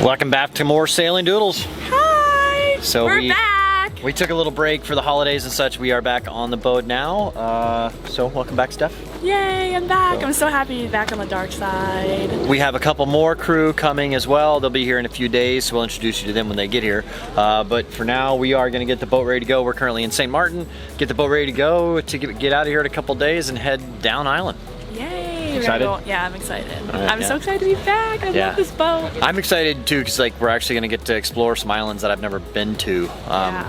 Welcome back to more Sailing Doodles. Hi! So we're back! We took a little break for the holidays and such. We are back on the boat now. So welcome back, Steph. Yay, I'm back. I'm so happy to be back on the dark side. We have a couple more crew coming as well. They'll be here in a few days, so we'll introduce you to them when they get here. But for now, we are gonna get the boat ready to go. We're currently in St. Martin. Get the boat ready to go to get out of here in a couple days and head down island. Yay! Excited? Yeah, I'm excited. Right, I'm so excited to be back. I love this boat. I'm excited too because we're actually gonna get to explore some islands that I've never been to,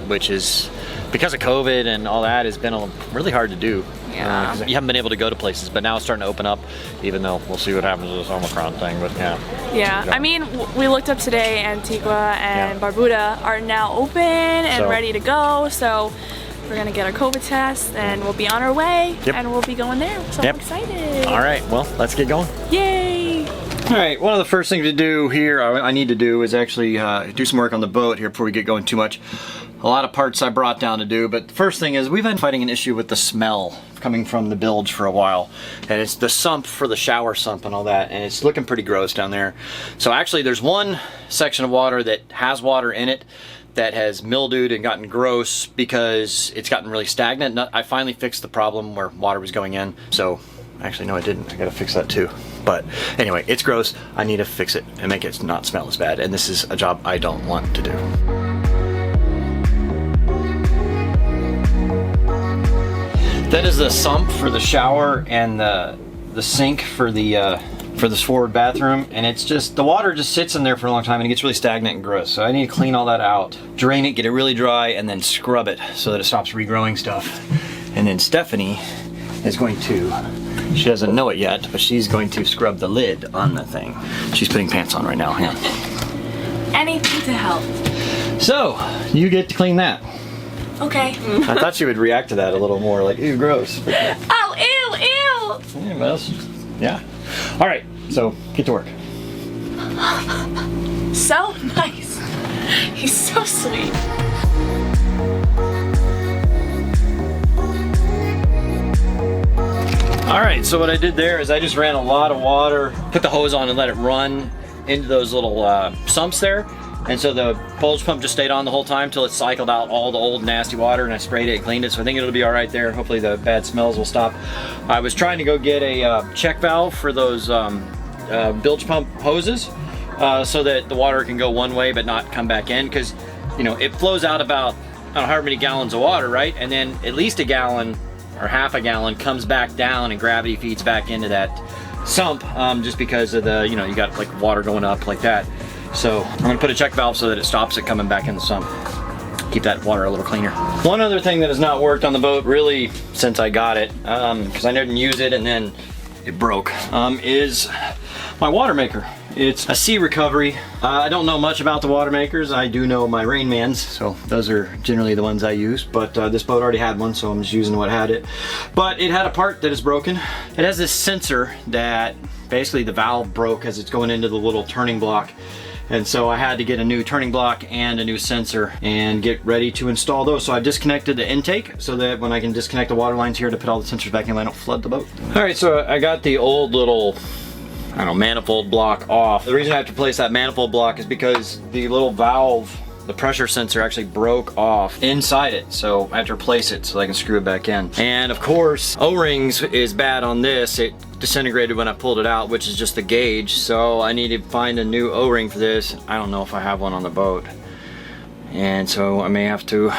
which is because of COVID and all that has been really hard to do. Yeah. You haven't been able to go to places, but now it's starting to open up. Even though we'll see what happens with this Omicron thing, but yeah. Yeah, I mean, we looked up today. Antigua and Barbuda are now open and ready to go. So we're gonna get our COVID test and we'll be on our way and we'll be going there. So I'm excited. All right, well, let's get going. Yay! All right, one of the first things to do here, I need to do is actually do some work on the boat here before we get going too much. A lot of parts I brought down to do, but the first thing is we've been fighting an issue with the smell coming from the bilge for a while. And it's the sump for the shower sump and all that, and it's looking pretty gross down there. So actually there's one section of water that has water in it that has mildewed and gotten gross because it's gotten really stagnant. I finally fixed the problem where water was going in. So actually, no, I didn't. I gotta fix that too. But anyway, it's gross. I need to fix it and make it not smell as bad. And this is a job I don't want to do. That is the sump for the shower and the sink for this forward bathroom, and it's just, the water just sits in there for a long time and it gets really stagnant and gross. So I need to clean all that out, drain it, get it really dry, and then scrub it so that it stops regrowing stuff. And then Stephanie is going to, she doesn't know it yet, but she's going to scrub the lid on the thing. She's putting pants on right now. Anything to help. So, you get to clean that. Okay. I thought she would react to that a little more, like, ew, gross. Oh, ew, ew! Yeah, well, yeah. All right, so get to work. So nice. He's so sweet. All right, so what I did there is I just ran a lot of water, put the hose on and let it run into those little sumps there. And so the bulge pump just stayed on the whole time till it cycled out all the old nasty water, and I sprayed it and cleaned it, so I think it'll be all right there. Hopefully the bad smells will stop. I was trying to go get a check valve for those bilge pump hoses so that the water can go one way but not come back in, because you know it flows out about, I don't know how many gallons of water, right? And then at least a gallon or half a gallon comes back down and gravity feeds back into that sump, just because of the, you know, you got like water going up like that. So I'm gonna put a check valve so that it stops it coming back in the sump. Keep that water a little cleaner. One other thing that has not worked on the boat really since I got it, because I didn't use it and then it broke, is my water maker. It's a sea recovery. I don't know much about the water makers. I do know my Rainmans, so those are generally the ones I use, but this boat already had one, so I'm just using what had it. But it had a part that is broken. It has this sensor that basically the valve broke as it's going into the little turning block. And so I had to get a new turning block and a new sensor and get ready to install those. So I disconnected the intake so that when I can disconnect the water lines here to put all the sensors back in, I don't flood the boat. All right, so I got the old little, I don't know, manifold block off. The reason I have to replace that manifold block is because the little valve, the pressure sensor actually broke off inside it. So I have to replace it so I can screw it back in. And of course, O-rings is bad on this. It disintegrated when I pulled it out, which is just the gauge. So I need to find a new O-ring for this. I don't know if I have one on the boat. And so I may have to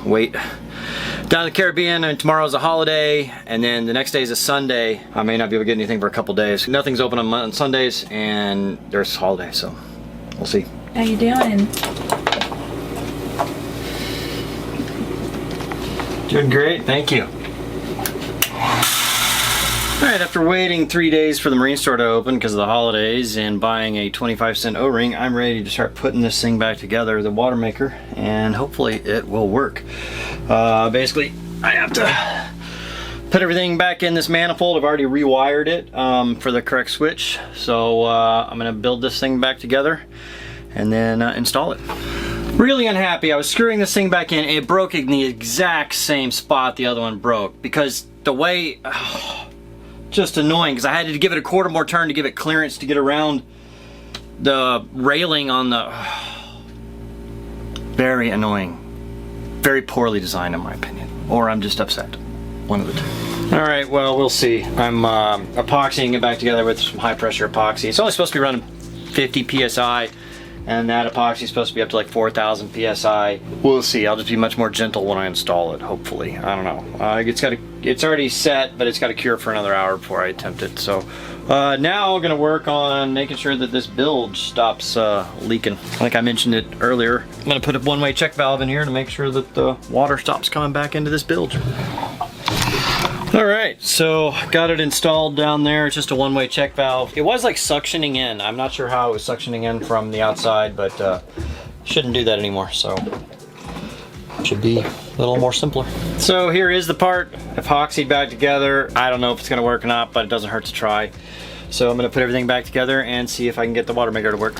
wait down in the Caribbean, and tomorrow's a holiday, and then the next day is a Sunday. I may not be able to get anything for a couple days. Nothing's open on Sundays, and there's holiday, so we'll see. How you doing? Doing great, thank you. All right, after waiting 3 days for the marine store to open because of the holidays and buying a 25-cent O-ring, I'm ready to start putting this thing back together, the water maker, and hopefully it will work. Basically, I have to put everything back in this manifold. I've already rewired it for the correct switch. So I'm gonna build this thing back together and then install it. Really unhappy. I was screwing this thing back in. It broke in the exact same spot the other one broke because the way, just annoying, because I had to give it a quarter more turn to give it clearance to get around the railing on the... very annoying. Very poorly designed in my opinion. Or I'm just upset. One of the two. Alright, well, we'll see. I'm epoxying it back together with some high pressure epoxy. It's only supposed to be running 50 psi, and that epoxy is supposed to be up to like 4,000 psi. We'll see. I'll just be much more gentle when I install it, hopefully. I don't know. It's already set, but it's got to cure for another hour before I attempt it. So now I'm gonna work on making sure that this bilge stops leaking. Like I mentioned it earlier, I'm gonna put a one-way check valve in here to make sure that the water stops coming back into this bilge. All right, so got it installed down there. It's just a one-way check valve. It was like suctioning in. I'm not sure how it was suctioning in from the outside, but shouldn't do that anymore. So should be a little more simpler. So here is the part, epoxied back together. I don't know if it's gonna work or not, but it doesn't hurt to try. So I'm gonna put everything back together and see if I can get the water maker to work.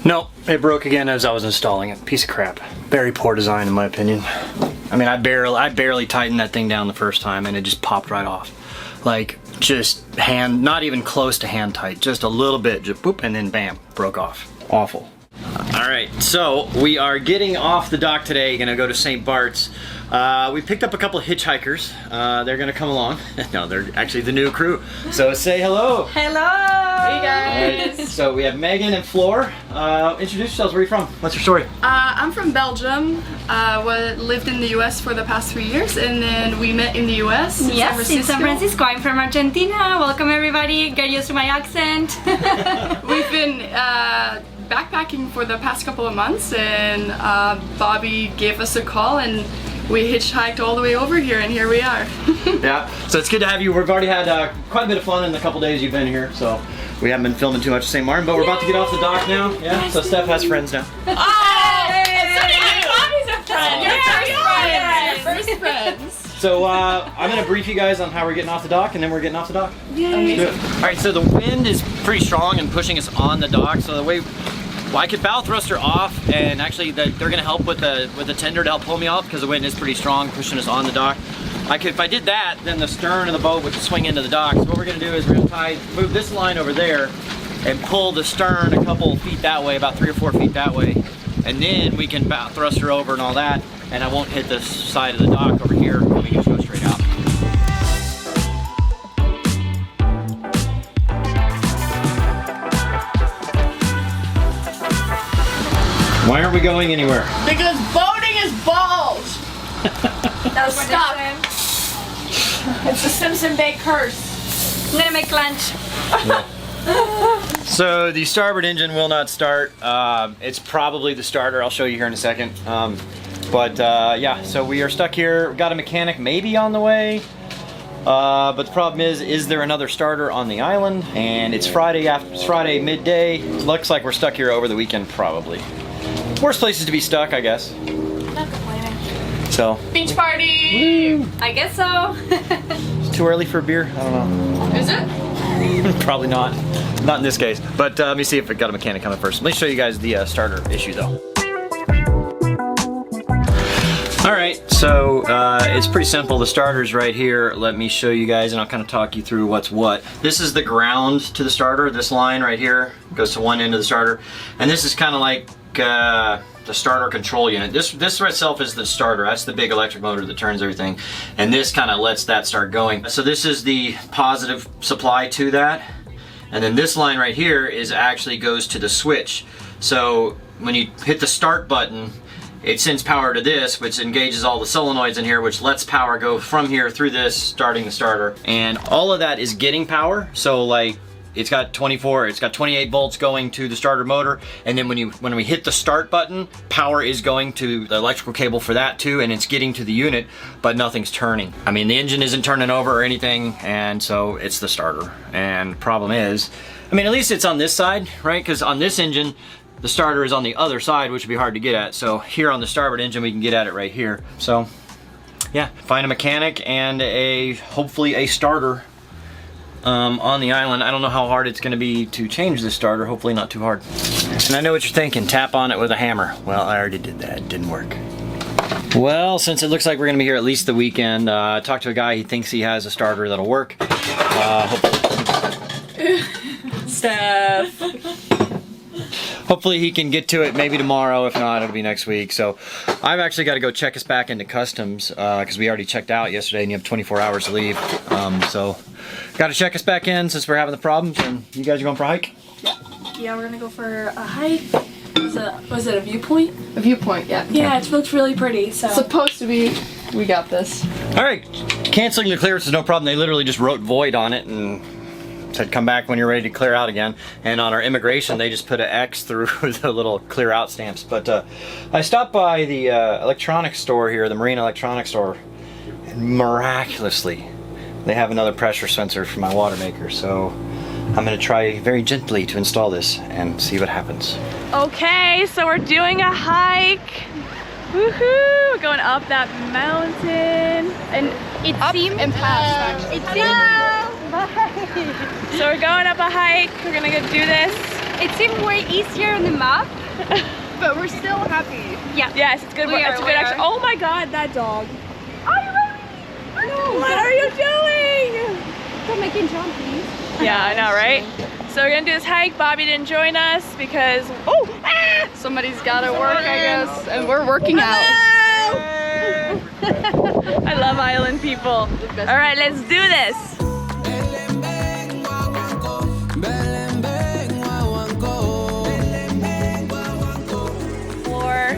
Nope, it broke again as I was installing it. Piece of crap. Very poor design in my opinion. I mean, I barely tightened that thing down the first time and it just popped right off. Like, just not even close to hand tight, just a little bit, just boop, and then bam, broke off. Awful. All right, so we are getting off the dock today, gonna go to St Barths. We picked up a couple of hitchhikers. They're gonna come along. No, they're actually the new crew. So say hello. Hello. Hey guys. Right, so we have Megan and Floor. Introduce yourselves. Where are you from? What's your story? I'm from Belgium. Lived in the US for the past 3 years, and then we met in the US. Yes, in San Francisco. I'm from Argentina. Welcome everybody. Get used to my accent. We've been backpacking for the past couple of months, and Bobby gave us a call, and we hitchhiked all the way over here, and here we are. Yeah, so it's good to have you. We've already had quite a bit of fun in the couple days you've been here, so we haven't been filming too much at St. Martin, but we're about to get off the dock now. Yeah, so Steph has friends now. Oh! Bobby's a friend! Your first friends! So I'm going to brief you guys on how we're getting off the dock, and then we're getting off the dock. Yay! Alright, so the wind is pretty strong and pushing us on the dock, so the way... Well, I could bow thruster off, and actually they're going to help with the tender to help pull me off because the wind is pretty strong, pushing us on the dock. If I did that, then the stern of the boat would swing into the dock. So what we're going to do is we're going to move this line over there and pull the stern a couple feet that way, about 3 or 4 feet that way, and then we can bow thruster over and all that, and I won't hit the side of the dock over here, and we can just go straight out. Why aren't we going anywhere? Because boating is balls! Now stop. It's the Simpson Bay curse. I'm gonna make lunch. So the starboard engine will not start. It's probably the starter. I'll show you here in a second. Yeah, so we are stuck here. We've got a mechanic maybe on the way. But the problem is there another starter on the island? And it's Friday midday. Looks like we're stuck here over the weekend probably. Worst places to be stuck, I guess. Not complaining. So. Beach party! Woo. I guess so. It's too early for a beer? I don't know. Is it? Probably not. Not in this case. But let me see if it got a mechanic coming first. Let me show you guys the starter issue though. Alright, so it's pretty simple. The starter's right here. Let me show you guys and I'll kind of talk you through what's what. This is the ground to the starter. This line right here goes to one end of the starter. And this is kind of like the starter control unit. This itself is the starter. That's the big electric motor that turns everything. And this kind of lets that start going. So this is the positive supply to that. And then this line right here actually goes to the switch. So when you hit the start button, it sends power to this, which engages all the solenoids in here, which lets power go from here through this, starting the starter. And all of that is getting power. So like, it's got 28 volts going to the starter motor, and then when we hit the start button, power is going to the electrical cable for that too, and it's getting to the unit, but nothing's turning. I mean, the engine isn't turning over or anything, and so it's the starter. And the problem is, I mean, at least it's on this side, right? Because on this engine, the starter is on the other side, which would be hard to get at. So here on the starboard engine, we can get at it right here. So yeah, find a mechanic and hopefully a starter on the island. I don't know how hard it's going to be to change the starter. Hopefully not too hard. And I know what you're thinking, tap on it with a hammer. Well, I already did that. It didn't work. Well, since it looks like we're going to be here at least the weekend, I talked to a guy. He thinks he has a starter that'll work. Hopefully. Steph. hopefully he can get to it maybe tomorrow. If not, it'll be next week. So I've actually got to go check us back into customs because we already checked out yesterday and you have 24 hours to leave. So got to check us back in since we're having the problems. And you guys are going for a hike? Yeah, we're gonna go for a hike. Was it a viewpoint? A viewpoint, yeah. Yeah, it looks really pretty. So Supposed to be. We got this. All right, canceling the clearance is no problem. They literally just wrote void on it and said come back when you're ready to clear out again. And on our immigration, they just put an X through the little clear out stamps. But I stopped by the electronics store here, the marine electronics store, and miraculously, they have another pressure sensor for my water maker. So I'm gonna try very gently to install this and see what happens. okay, so we're doing a hike. Woohoo! We're going up that mountain. And it seemed and past, actually. It seemed So we're going up a hike. We're gonna go do this. it seemed way easier on the map. But we're still happy. Yeah. Yes, it's good. We It's are, good we action. are. Oh my God, that dog. What are you doing? Don't make him jump, please. Yeah, I know, right? So we're gonna do this hike. Bobby didn't join us because Somebody's gotta work, I guess. And we're working out. I love island people. All right, let's do this. Floor.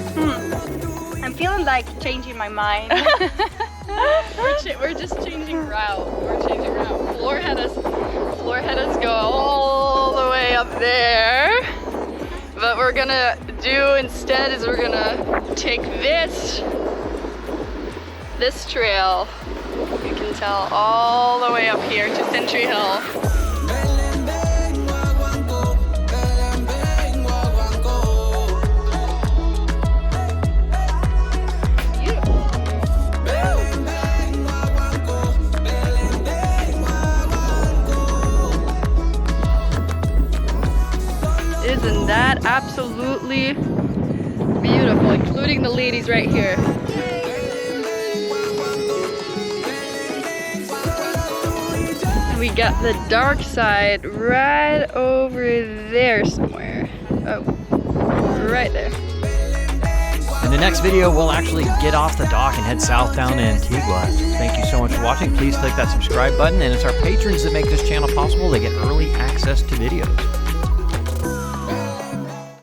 I'm feeling like changing my mind. We're just changing route. We're changing route. Floor had us go all the way up there. But we're gonna do instead is we're gonna take this trail. You can tell all the way up here to Century Hill. Isn't that absolutely beautiful, including the ladies right here. We got the dark side right over there somewhere. Oh, right there. In the next video, we'll actually get off the dock and head south down to Antigua. Thank you so much for watching. Please click that subscribe button, and it's our patrons that make this channel possible. They get early access to videos.